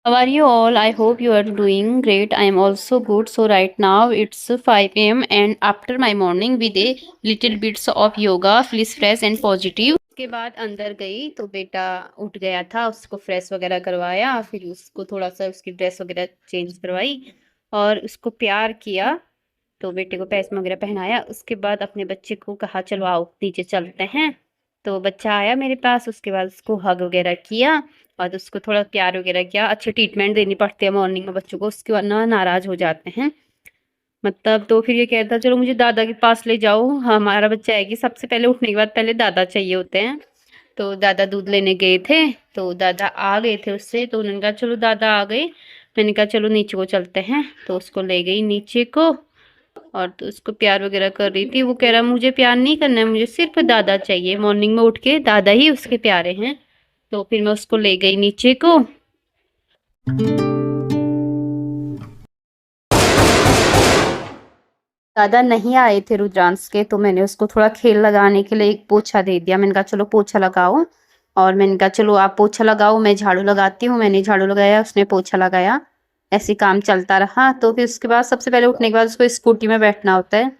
How are you all? I hope you are doing great. I am also good. So right now it's 5 a.m. and after my morning with a little bits of yoga, feel fresh and positive. उसके बाद अंदर गई तो बेटा उठ गया था, उसको फ्रेश वगैरह करवाया, फिर उसको थोड़ा सा उसकी ड्रेस वगैरह चेंज करवाई और उसको प्यार किया। तो बेटे को पैस्मा वगैरह पहनाया। उसके बाद अपने बच्चे को कहा चलो आओ नीचे चलते हैं। तो बच्चा आया मेरे पास, उसके बाद उसको हग वगैरह किया और उसको थोड़ा प्यार वगैरह किया। अच्छे ट्रीटमेंट देनी पड़ती है मॉर्निंग में बच्चों को, उसके वरना नाराज हो जाते हैं। मतलब तो फिर ये कहता चलो मुझे दादा के पास ले जाओ। हमारा बच्चा है कि सबसे पहले उठने के बाद पहले दादा चाहिए होते हैं। तो दादा दूध लेने गए थे, तो दादा आ गए थे उससे, तो उन्होंने कहा चलो दादा आ गए। मैंने कहा चलो नीचे को चलते हैं, तो उसको ले गई नीचे को। और तो उसको प्यार वगैरह कर रही थी। वो कह रहा मुझे प्यार नहीं करना है, मुझे सिर्फ दादा चाहिए। मॉर्निंग में उठ के दादा ही उसके प्यारे हैं। तो फिर मैं उसको ले गई नीचे को। दादा नहीं आए थे रुद्रांश के, तो मैंने उसको थोड़ा खेल लगाने के लिए एक पोछा दे दिया। मैंने कहा चलो पोछा लगाओ, और मैंने कहा चलो आप पोछा लगाओ, मैं झाड़ू लगाती हूँ। मैंने झाड़ू लगाया, उसने पोछा लगाया, ऐसे काम चलता रहा। तो फिर उसके बाद सबसे पहले उठने के बाद उसको स्कूटी में बैठना होता है।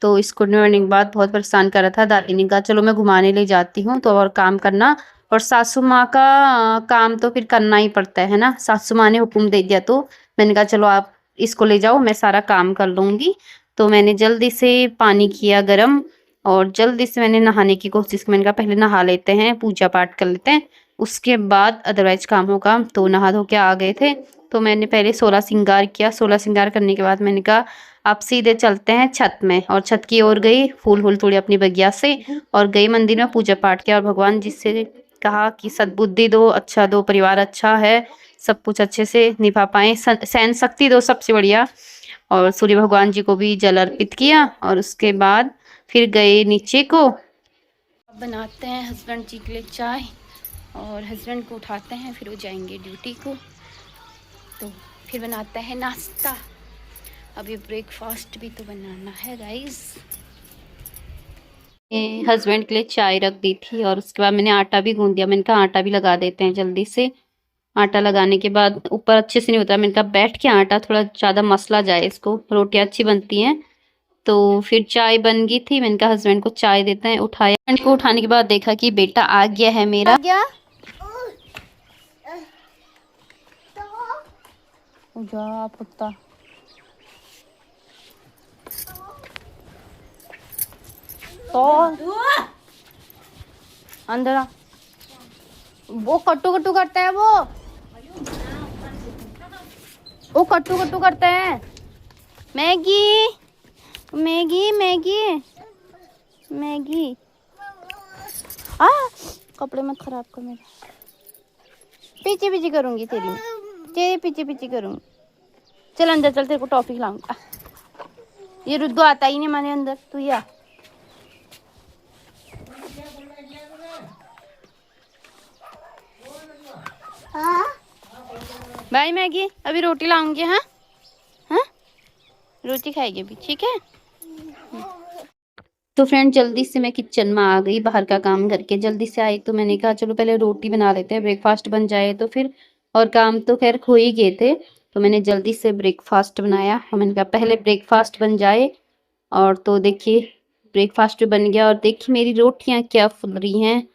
तो स्कूटी में बैठने के बाद बहुत परेशान कर रहा था। दादी ने कहा चलो मैं घुमाने ले जाती हूँ, तो और काम करना। और सासू माँ का काम तो फिर करना ही पड़ता है ना, सासू माँ ने हुक्म दे दिया। तो मैंने कहा चलो आप इसको ले जाओ, मैं सारा काम कर लूँगी। तो मैंने जल्दी से पानी किया गरम, और जल्दी से मैंने नहाने की कोशिश की। मैंने कहा पहले नहा लेते हैं, पूजा पाठ कर लेते हैं, उसके बाद अदरवाइज काम होगा। तो नहा धो के आ गए थे। तो मैंने पहले 16 श्रृंगार किया। 16 श्रृंगार करने के बाद मैंने कहा आप सीधे चलते हैं छत में, और छत की ओर गई, फूल वूल तोड़ी अपनी बगिया से, और गई मंदिर में पूजा पाठ किया। और भगवान जी से कहा कि सद्बुद्धि दो, अच्छा दो, परिवार अच्छा है, सब कुछ अच्छे से निभा पाए, सहन शक्ति दो, सबसे बढ़िया। और सूर्य भगवान जी को भी जल अर्पित किया, और उसके बाद फिर गए नीचे को। अब बनाते हैं हस्बैंड जी के लिए चाय, और हस्बैंड को उठाते हैं, फिर वो जाएंगे ड्यूटी को। तो फिर बनाते हैं नाश्ता। अभी ब्रेकफास्ट भी तो बनाना है गाइस। हस्बैंड के लिए चाय रख दी थी, और उसके बाद मैंने आटा भी गूंद दिया। मैंने कहा आटा भी लगा देते हैं जल्दी से। आटा लगाने के बाद ऊपर अच्छे से नहीं होता, मैंने कहा बैठ के आटा थोड़ा ज़्यादा मसला जाए, इसको रोटियाँ अच्छी बनती हैं। तो फिर चाय बन गई थी। मैंने कहा हस्बैंड को चाय देते हैं। उठाया, हस्बैंड को उठाने के बाद देखा कि बेटा आ गया है मेरा। आ गया जा पुत्ता। तो अंदर आ। वो कट्टू कट्टू करता है, वो कट्टू कट्टू करता है। Maggi Maggi Maggi Maggi. आ कपड़े मत खराब कर मेरे। पीछे पीछे करूंगी तेरे पीछे पीछे करूंगी। चल अंदर चल, तेरे को टॉफी खिलाऊंगा। ये रुद्दू आता ही नहीं हमारे अंदर, तू ही आ। बाय मैगी, अभी रोटी लाऊंगी। हाँ हाँ, रोटी खाएगी अभी, ठीक है। तो फ्रेंड जल्दी से मैं किचन में आ गई, बाहर का काम करके जल्दी से आई। तो मैंने कहा चलो पहले रोटी बना लेते हैं, ब्रेकफास्ट बन जाए तो फिर, और काम तो खैर हो ही गए थे। तो मैंने जल्दी से ब्रेकफास्ट बनाया, और मैंने कहा पहले ब्रेकफास्ट बन जाए। और तो देखिए ब्रेकफास्ट बन गया, और देखिए मेरी रोटियां क्या फुल रही हैं,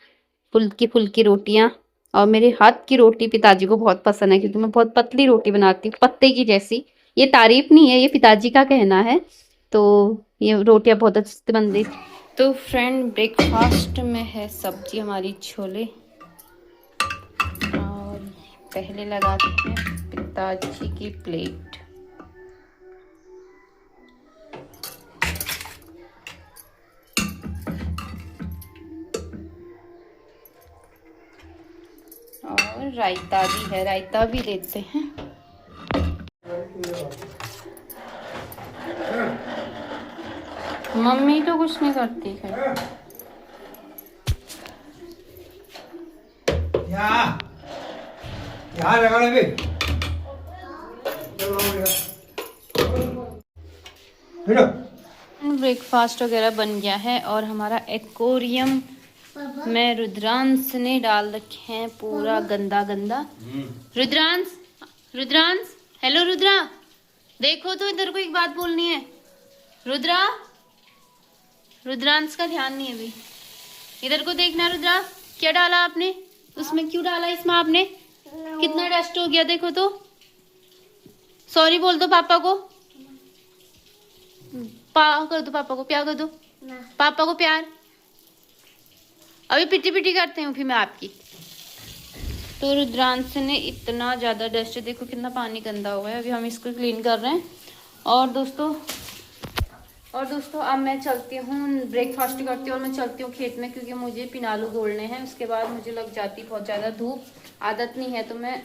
फुल्की फुल्की रोटियां। और मेरे हाथ की रोटी पिताजी को बहुत पसंद है, क्योंकि मैं बहुत पतली रोटी बनाती हूँ, पत्ते की जैसी। ये तारीफ नहीं है, ये पिताजी का कहना है। तो ये रोटियां बहुत अच्छे से बन रही। तो फ्रेंड ब्रेकफास्ट में है सब्जी हमारी छोले, और पहले लगाते हैं पिताजी की प्लेट। और रायता भी है, रायता भी देते हैं। मम्मी तो कुछ नहीं करती है। ब्रेकफास्ट वगैरह बन गया है, और हमारा एक्वेरियम में रुद्रांश ने डाल रखे हैं पूरा गंदा गंदा। रुद्रांश रुद्रांश, हेलो रुद्रा, देखो तो इधर को एक बात बोलनी है। रुद्रा, रुद्रांश का ध्यान नहीं है अभी, इधर को देखना। रुद्रा, क्या डाला आपने उसमें? क्यों डाला इसमें आपने? कितना डस्ट हो गया देखो तो। सॉरी बोल दो पापा को, कर दो पापा को, प्यार कर दो पापा को, प्यार। अभी पिटी पिटी करते हैं फिर मैं आपकी। तो रुद्रांश ने इतना ज़्यादा डस्ट, देखो कितना पानी गंदा हुआ है, अभी हम इसको क्लीन कर रहे हैं। और दोस्तों अब मैं चलती हूँ, ब्रेकफास्ट करती हूँ और मैं चलती हूँ खेत में, क्योंकि मुझे पिनालू तोड़ने हैं। उसके बाद मुझे लग जाती बहुत ज़्यादा धूप, आदत नहीं है तो मैं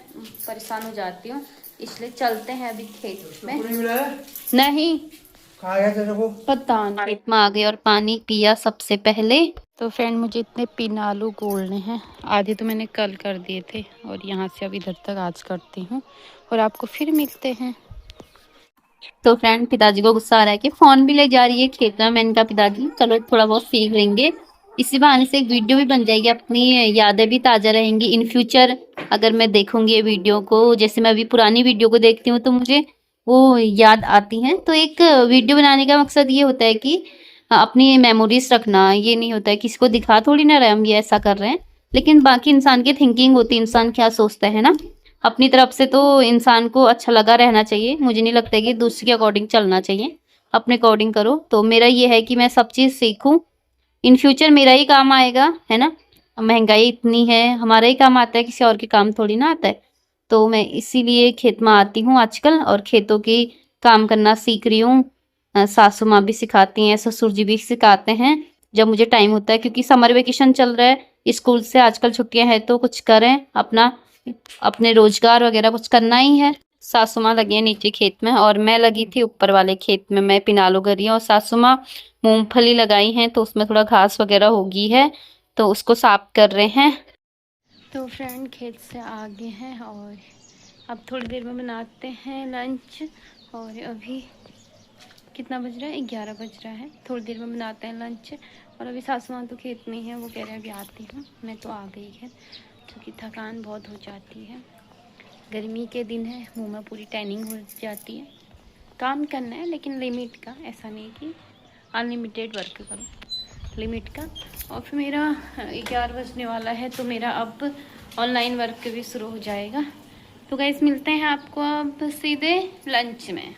परेशान हो जाती हूँ, इसलिए चलते हैं अभी खेत में। नहीं पता नहीं, खेत में आ गए और पानी पिया सबसे पहले। तो फ्रेंड, मुझे इतने पिनालू गोलने हैं, आधे तो मैंने कल कर दिए थे और यहाँ से अब इधर तक आज करती हूँ और आपको फिर मिलते हैं। तो फ्रेंड, पिताजी को गुस्सा आ रहा है कि फोन भी ले जा रही है खेत में। मैंने कहा पिताजी चलो थोड़ा बहुत सीख लेंगे, इसी बहाने से एक वीडियो भी बन जाएगी, अपनी यादें भी ताज़ा रहेंगी इन फ्यूचर। अगर मैं देखूंगी ये वीडियो को, जैसे मैं अभी पुरानी वीडियो को देखती हूँ तो मुझे वो याद आती हैं। तो एक वीडियो बनाने का मकसद ये होता है कि अपनी मेमोरीज रखना, ये नहीं होता है किसी को दिखा थोड़ी ना रहे हम ये ऐसा कर रहे हैं, लेकिन बाकी इंसान की थिंकिंग होती है, इंसान क्या सोचता है ना। अपनी तरफ से तो इंसान को अच्छा लगा रहना चाहिए, मुझे नहीं लगता कि दूसरे के अकॉर्डिंग चलना चाहिए, अपने अकॉर्डिंग करो। तो मेरा ये है कि मैं सब चीज़ सीखूं, इन फ्यूचर मेरा ही काम आएगा, है ना। महंगाई इतनी है, हमारा ही काम आता है, किसी और के काम थोड़ी ना आता है। तो मैं इसीलिए खेत में आती हूँ आजकल और खेतों की काम करना सीख रही हूँ। सासू माँ भी सिखाती हैं, ससुर जी भी सिखाते हैं जब मुझे टाइम होता है, क्योंकि समर वेकेशन चल रहा है स्कूल से, आजकल छुट्टियां हैं तो कुछ करें, अपने रोजगार वगैरह कुछ करना ही है। सासू माँ लगी है नीचे खेत में और मैं लगी थी ऊपर वाले खेत में, मैं पिनालू कर रही हूँ और सासू माँ मूंगफली लगाई हैं तो उसमें थोड़ा घास वगैरह होगी है तो उसको साफ कर रहे हैं। तो फ्रेंड, खेत से आ गए हैं और अब थोड़ी देर में बनाते हैं लंच। और अभी कितना बज रहा है? 11 बज रहा है। थोड़ी देर में बनाते हैं लंच। और अभी सासू माँ तो खेत में ही है, वो कह रहे हैं अभी आती हूँ। मैं तो आ गई है क्योंकि थकान बहुत हो जाती है, गर्मी के दिन है, मुंह में पूरी टैनिंग हो जाती है। काम करना है लेकिन लिमिट का, ऐसा नहीं कि अनलिमिटेड वर्क करो, लिमिट का। और फिर मेरा 11 बजने वाला है तो मेरा अब ऑनलाइन वर्क भी शुरू हो जाएगा। तो गाइस, मिलते हैं आपको अब सीधे लंच में।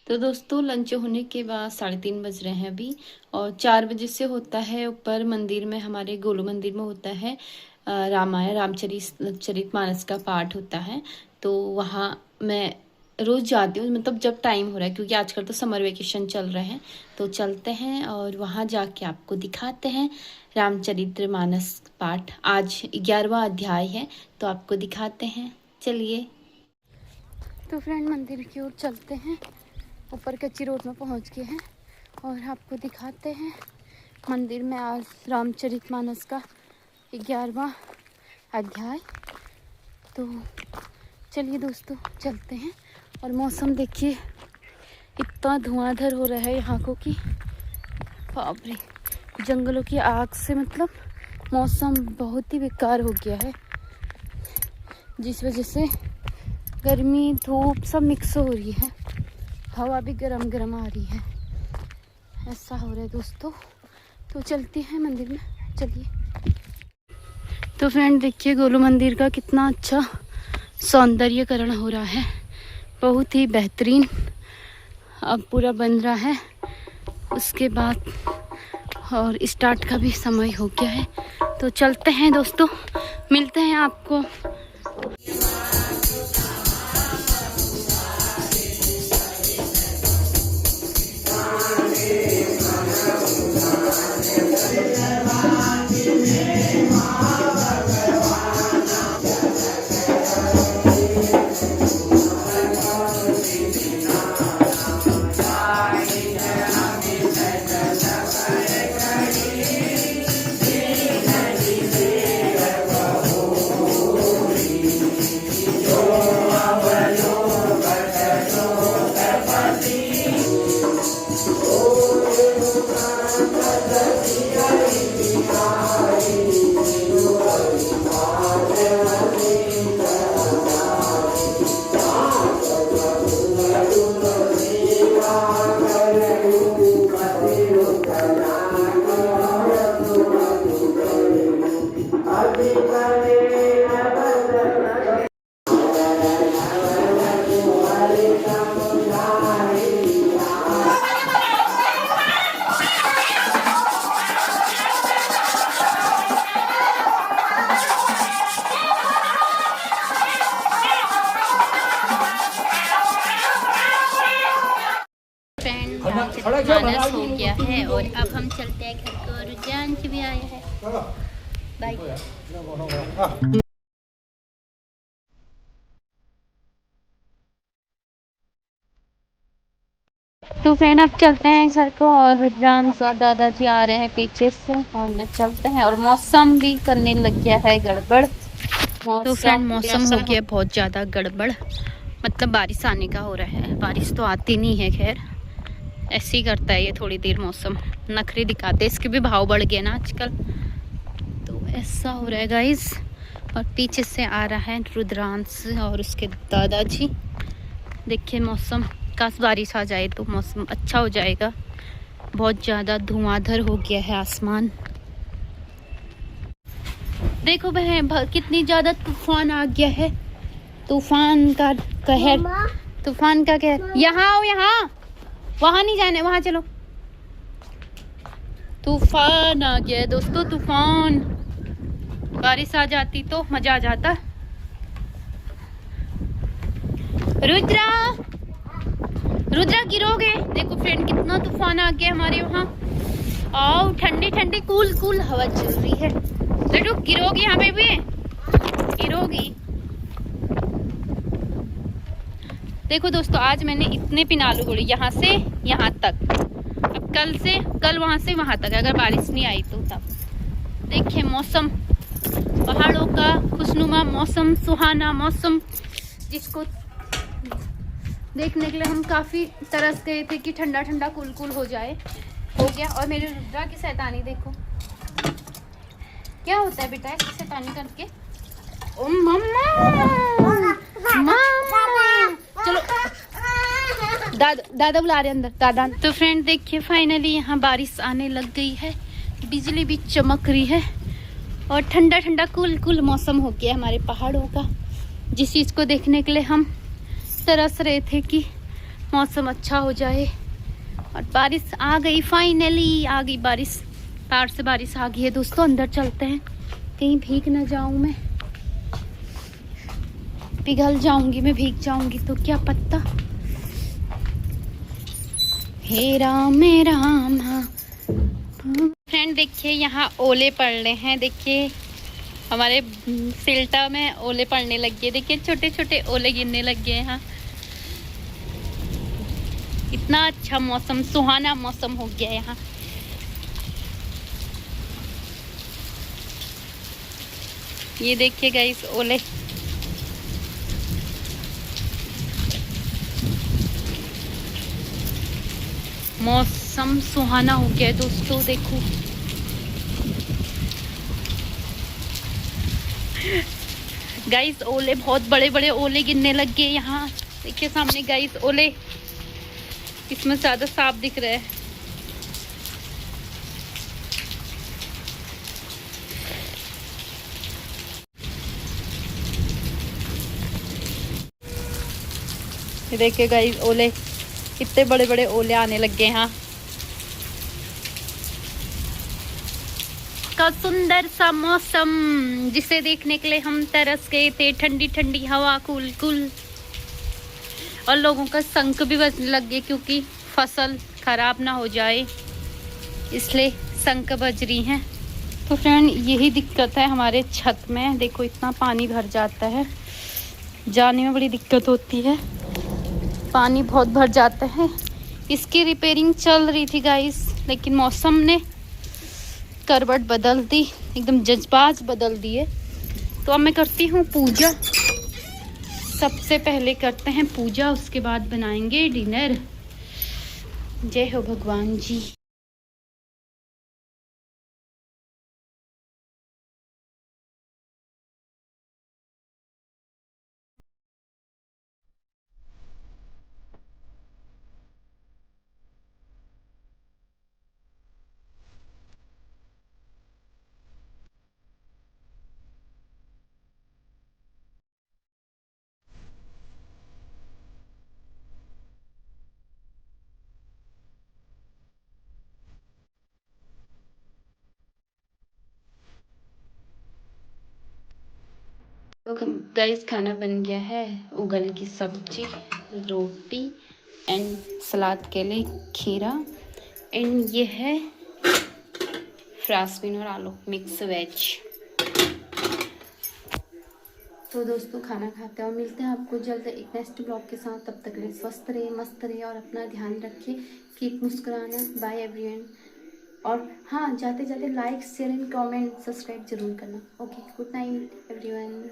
तो दोस्तों, लंच होने के बाद 3:30 बज रहे हैं अभी, और 4 बजे से होता है ऊपर मंदिर में, हमारे गोलू मंदिर में होता है रामायण रामचरितमानस का पाठ होता है। तो वहाँ मैं रोज़ जाती हूँ, मतलब जब टाइम हो रहा है, क्योंकि आजकल तो समर वेकेशन चल रहे हैं। तो चलते हैं और वहाँ जाके आपको दिखाते हैं रामचरितमानस पाठ। आज 11वां अध्याय है तो आपको दिखाते हैं, चलिए। तो फ्रेंड, मंदिर की ओर चलते हैं, ऊपर कच्ची रोड में पहुँच गए हैं और आपको दिखाते हैं मंदिर में आज रामचरितमानस का 11वां अध्याय। तो चलिए दोस्तों, चलते हैं। और मौसम देखिए, इतना धुआंधार हो रहा है यहाँ को कि बाप रे, जंगलों की आग से मतलब मौसम बहुत ही बेकार हो गया है, जिस वजह से गर्मी धूप सब मिक्स हो रही है, हवा भी गरम गरम आ रही है, ऐसा हो रहा है दोस्तों। तो चलते हैं मंदिर में, चलिए। तो फ्रेंड देखिए, गोलू मंदिर का कितना अच्छा सौंदर्यकरण हो रहा है, बहुत ही बेहतरीन। अब पूरा बन रहा है, उसके बाद और स्टार्ट का भी समय हो गया है। तो चलते हैं दोस्तों, मिलते हैं आपको। मानस हो गया है और अब हम चलते हैं घर को। और रुद्रांश भी आया है। बाय। तो फ्रेंड अब चलते हैं घर को और रुद्रांश और दादाजी आ रहे हैं पीछे से और चलते हैं। और मौसम भी करने लग गया है गड़बड़। तो फ्रेंड मौसम हो गया बहुत ज़्यादा गड़बड़, मतलब बारिश आने का हो रहा है। बारिश तो आती नहीं है, खैर ऐसे ही करता है ये थोड़ी देर मौसम, नखरे दिखाते। इसके भी भाव बढ़ गए ना आजकल, तो ऐसा हो रहा है गाइस। और पीछे से आ रहा है रुद्रांश और उसके दादाजी। देखिए मौसम, काश बारिश आ जाए तो मौसम अच्छा हो जाएगा। बहुत ज़्यादा धुआंधार हो गया है आसमान। देखो बहन कितनी ज़्यादा तूफान आ गया है। तूफान का कहर, तूफान का कहर। यहाँ आओ, यहाँ, वहाँ नहीं जाने, वहाँ चलो। तूफान आ गया है दोस्तों, तूफान। बारिश आ जाती तो मजा आ जाता। रुद्रा, रुद्रा गिरोगे। देखो फ्रेंड कितना तूफान आ गया हमारे वहाँ। आओ, ठंडी ठंडी कूल कूल हवा चल रही है। लड्डू गिरोगी यहाँ पे भी, गिरोगी। देखो दोस्तों आज मैंने इतने पिन आलू बोले यहाँ से यहाँ तक। अब कल वहाँ से वहाँ तक, अगर बारिश नहीं आई तो तब। देखिए मौसम, पहाड़ों का खुशनुमा मौसम, सुहाना मौसम, जिसको देखने के लिए हम काफ़ी तरस गए थे कि ठंडा ठंडा कूल कूल हो जाए। हो गया। और मेरे रुद्रा की शैतानी देखो क्या होता है बेटा ऐसी शैतानी करके। ओ मम्मा, मम्मा, चलो दादा बुला रहे अंदर, दादा। तो फ्रेंड देखिए फाइनली यहाँ बारिश आने लग गई है, बिजली भी चमक रही है और ठंडा ठंडा कूल कूल मौसम हो गया हमारे पहाड़ों का, जिस चीज़ को देखने के लिए हम तरस रहे थे कि मौसम अच्छा हो जाए। और बारिश आ गई, फाइनली आ गई बारिश। पहाड़ से बारिश आ गई है दोस्तों। अंदर चलते हैं, कहीं भीग ना जाऊं मैं, पिघल जाऊंगी मैं, भीग जाऊंगी तो क्या पता। हे राम मेरा राम। फ्रेंड देखिए यहाँ ओले पड़ रहे हैं। देखिए हमारे सिल्टा में ओले पड़ने लग गए। देखिए छोटे छोटे ओले गिरने लग गए यहाँ। इतना अच्छा मौसम, सुहाना मौसम हो गया यहाँ। ये देखिए गाइस ओले। मौसम सुहाना हो गया है दोस्तों। देखो गाइस ओले, बहुत बड़े बड़े ओले गिरने लग गए यहाँ। देखिए सामने गाइस ओले, इसमें ज्यादा साफ दिख रहा है। ये देखिए गाइस ओले, इतने बड़े बड़े ओले आने लग गए यहाँ। का सुंदर सा मौसम जिसे देखने के लिए हम तरस गए थे। ठंडी ठंडी हवा, कूल कूल। और लोगों का शंख भी बजने लग गए क्योंकि फसल खराब ना हो जाए, इसलिए शंख बज रही हैं। तो फ्रेंड यही दिक्कत है हमारे छत में। देखो इतना पानी भर जाता है, जाने में बड़ी दिक्कत होती है, पानी बहुत भर जाता है। इसकी रिपेयरिंग चल रही थी गाइस, लेकिन मौसम ने करवट बदल दी, एकदम जज्बात बदल दिए। तो अब मैं करती हूँ पूजा। सबसे पहले करते हैं पूजा, उसके बाद बनाएंगे डिनर। जय हो भगवान जी। तो गाइस खाना बन गया है, उगल की सब्जी, रोटी एंड सलाद के लिए खीरा एंड ये है फ्रांसबीन और आलू मिक्स वेज। तो दोस्तों खाना खाते हैं और मिलते हैं आपको जल्द एक नेक्स्ट ब्लॉग के साथ। तब तक के लिए स्वस्थ रहिए, मस्त रहिए और अपना ध्यान रखिए, कीप मुस्कुराना। Bye everyone. और हाँ, जाते जाते like share and comment subscribe जरूर करना। Okay, good night everyone.